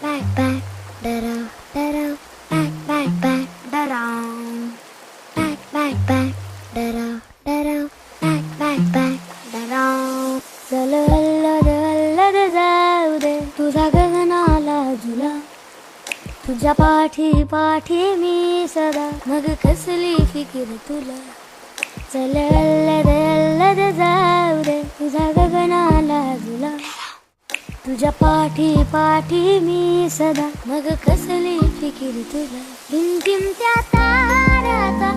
back, back, da-da, da-da, back, back, back, da-da, back, back, back, da-da, da-da, back, back, back, da-da. चल जाऊ दे तुझा गगनाला झुला, तुझ्या पाठी पाठी मी सदा, मग कसली फिकीर तुला. चल अल्लद जाऊ दे तुझा गगनाला झुला, तुझ्या पाठी पाठी मी सदा, मग कसली फिकीर तुला. टिम टिम त्या ताऱ्याचा